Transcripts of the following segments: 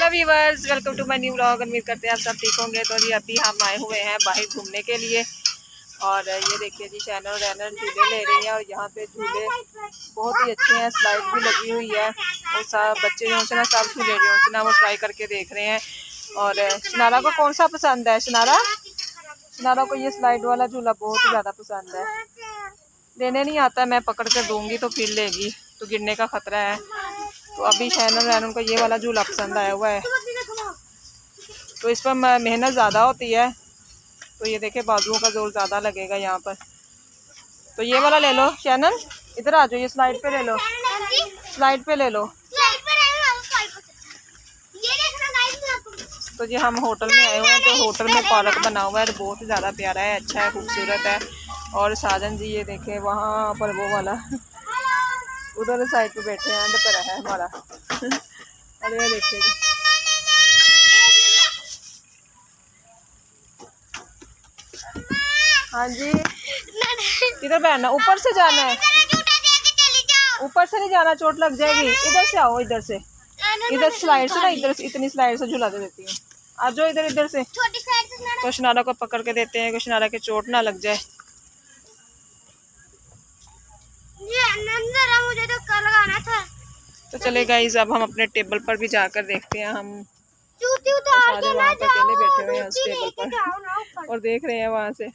Hello viewers, welcome to my new vlog. उम्मीद करते हैं आप सब ठीक होंगे। तो जी अभी हम आए हुए हैं बाहर घूमने के लिए और ये देखिए जी शैनन रैनन झूले ले रही हैं और यहाँ पे झूले बहुत ही अच्छे हैं, स्लाइड भी लगी हुई है और सब बच्चे जो है ना सब झूले जो है ना वो ट्राई करके देख रहे हैं। और शनारा को कौन सा पसंद है? शनारा को ये स्लाइड वाला झूला बहुत ही ज़्यादा पसंद है। लेने नहीं आता, मैं पकड़ कर दूँगी तो फिर लेगी, तो गिरने का खतरा है। तो अभी शैनन रैनन को ये वाला झूला पसंद आया हुआ है, तो इस पर मेहनत ज़्यादा होती है। तो ये देखे बाजुओं का जोर ज़्यादा लगेगा यहाँ पर। तो ये वाला ले लो शैनन, इधर आ जाओ, ये स्लाइड पे ले लो, स्लाइड पे ले लो। तो जी हम होटल में आए हुए हैं, तो होटल में पार्क बना हुआ है, तो बहुत ही ज़्यादा प्यारा है, अच्छा है, खूबसूरत है। और साजन जी ये देखे वहाँ पर वो वाला उधर साइड पे बैठे हैं, एंड पर है हमारा। अरे ये देखिए जी, हाँ जी इधर बैठना, ऊपर से जाना है, ऊपर से नहीं जाना, चोट लग जाएगी। इधर से आओ, इधर से, इधर स्लाइड से ना, इधर से इतनी स्लाइड से झुला दे देती हूँ। आ जाओ इधर, इधर से। तो शनारा को पकड़ के देते हैं कि शनारा के चोट ना लग जाए। मुझे तो कर लगाना था। तो चले गाइस, अब हम अपने टेबल पर भी जाकर देखते हैं। हम सारे वहाँ पे अकेले बैठे हुए हैं उस टेबल पर और देख रहे हैं वहाँ से।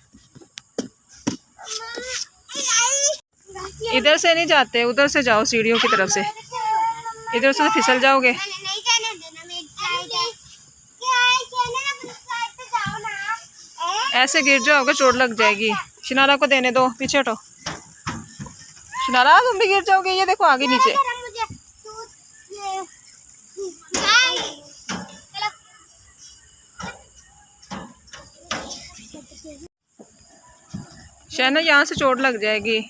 इधर से नहीं जाते, उधर से जाओ, सीढ़ियों की तरफ से। इधर से फिसल जाओगे। ऐसे गिर जाओगे, चोट लग जाएगी। शनारा को देने दो, पीछे हटो। शनारा तुम भी गिर जाओगे। ये देखो आगे नीचे। शैना यहाँ से चोट लग जाएगी।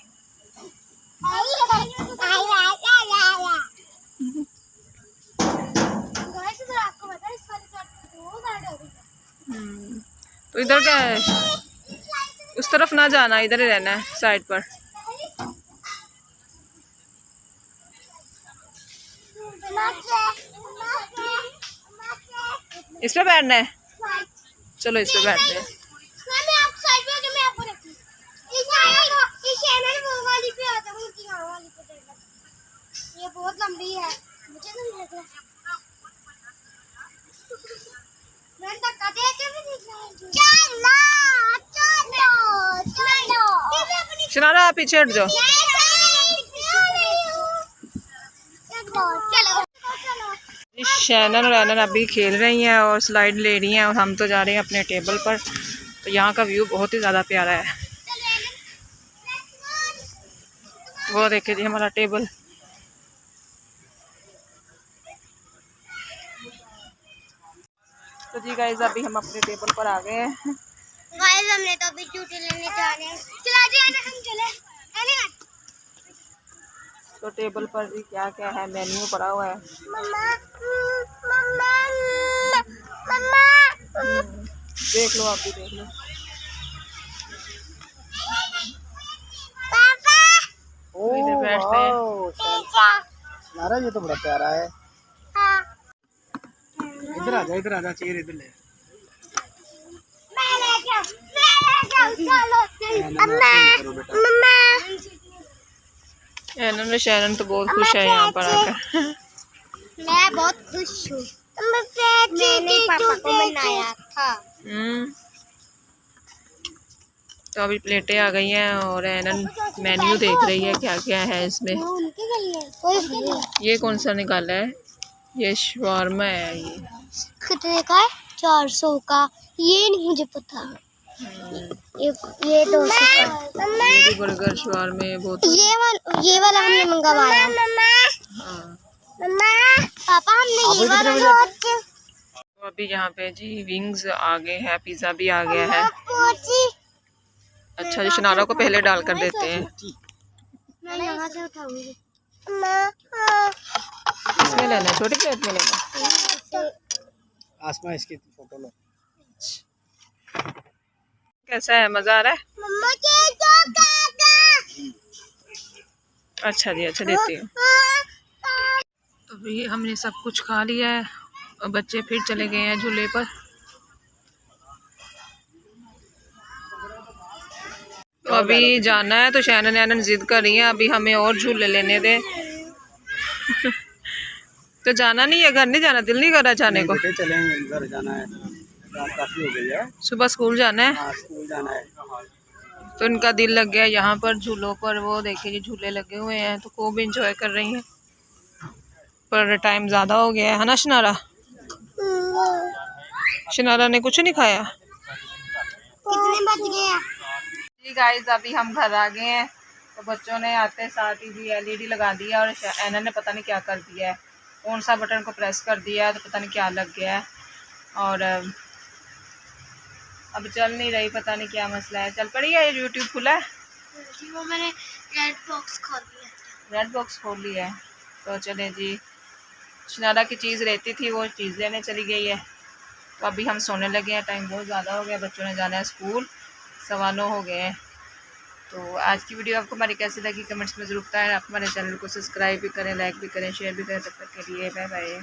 तो इधर क्या है, उस तरफ ना जाना, इधर ही रहना है साइड पर। इस पे बैठना है, चलो इस पे बैठते हैं। ये बहुत लंबी है, मुझे तो नहीं लग रहा। शनारा आप पीछे हट जाओ। शैनन और रैनन अभी खेल रही हैं और स्लाइड ले रही हैं और हम तो जा रहे हैं अपने टेबल पर। तो यहाँ का व्यू बहुत ही ज़्यादा प्यारा है। वो देखिए जी हमारा टेबल। तो जी गाइस अभी हम अपने टेबल पर आ गए हैं। गाइस हमने तो अभी झूठे लेने जाने हैं। चला जाना, हम चले। तो टेबल पर जी क्या क्या है, मेन्यू पड़ा हुआ है। मम्मा मम्मा मम्मा देख लो, आप भी देख लो। पापा इधर बैठते हैं। नारा ये तो बड़ा प्यारा है। हाँ इधर आ जा, चेयर इधर ले। मैं ले जाऊँ, चलो मम्मा मम्मा। शैनन शैनन तो बहुत खुश है यहाँ पर आकर। मैं बहुत खुश हूँ, मैंने पापा को मनाया था। तो अभी प्लेटें आ गई हैं और एनन मेन्यू देख रही है क्या क्या है इसमें। ये कौन सा निकाला है? ये शवारमा है। ये कितने का है? 400 का। ये नहीं मुझे पता। ये 200 का। ये भी बर्गर शवारमे बहुत। ये वाला हमने मंगवाया। हाँ। पापा हमने ये वाला। तो अभी यहाँ पे जी विंग्स आ गए हैं, पिज़्ज़ा भी आ गया है। अच्छा जी, शनारा को पहले डाल कर देते हैं। मैं यहाँ से उठाऊंगी। इसमें लेना, छोटी प्लेट में लेना। आसमा इसकी फोटो लो। कैसा है, मजा आ रहा है? मम्मा के तो काका। अच्छा जी, अच्छा देती हूँ। तो अभी हमने सब कुछ खा लिया है और बच्चे फिर चले गए हैं झूले पर। तो अभी जाना है, तो शैनन नैनन जिद कर रही है अभी हमें और झूले लेने दे। तो जाना नहीं है, घर नहीं जाना, दिल नहीं कर रहा जाने को? चलेंगे, घर जाना है, रात काफी हो गई है। सुबह स्कूल जाना है। हाँ, स्कूल जाना है। तो इनका दिल लग गया यहाँ पर झूलों पर। वो देखिए जी झूले लगे हुए हैं तो खूब इंजॉय कर रही हैं, पर टाइम ज़्यादा हो गया है ना शनारा? शनारा ने कुछ नहीं खाया। कितने बज गए हैं? जी गाइस, अभी हम घर आ गए हैं। तो बच्चों ने आते साथ ही जी LED लगा दिया और एना ने पता नहीं क्या कर दिया है, कौन सा बटन को प्रेस कर दिया है तो पता नहीं क्या लग गया है। और अब चल नहीं रही, पता नहीं क्या मसला है। चल पड़ी है, यूट्यूब खुला है जी, वो मैंने रेड बॉक्स खोल दिया। रेड बॉक्स खोल लिया है। तो चले जी, शनारा की चीज़ रहती थी वो चीज़ लेने चली गई है। तो अभी हम सोने लगे हैं, टाइम बहुत ज़्यादा हो गया, बच्चों ने जाना है स्कूल, 9:15 हो गए हैं। तो आज की वीडियो आपको हमारी कैसी लगी कमेंट्स में ज़रूर बताएं। आप हमारे चैनल को सब्सक्राइब भी करें, लाइक भी करें, शेयर भी करें। तब तक के लिए बाय बाय।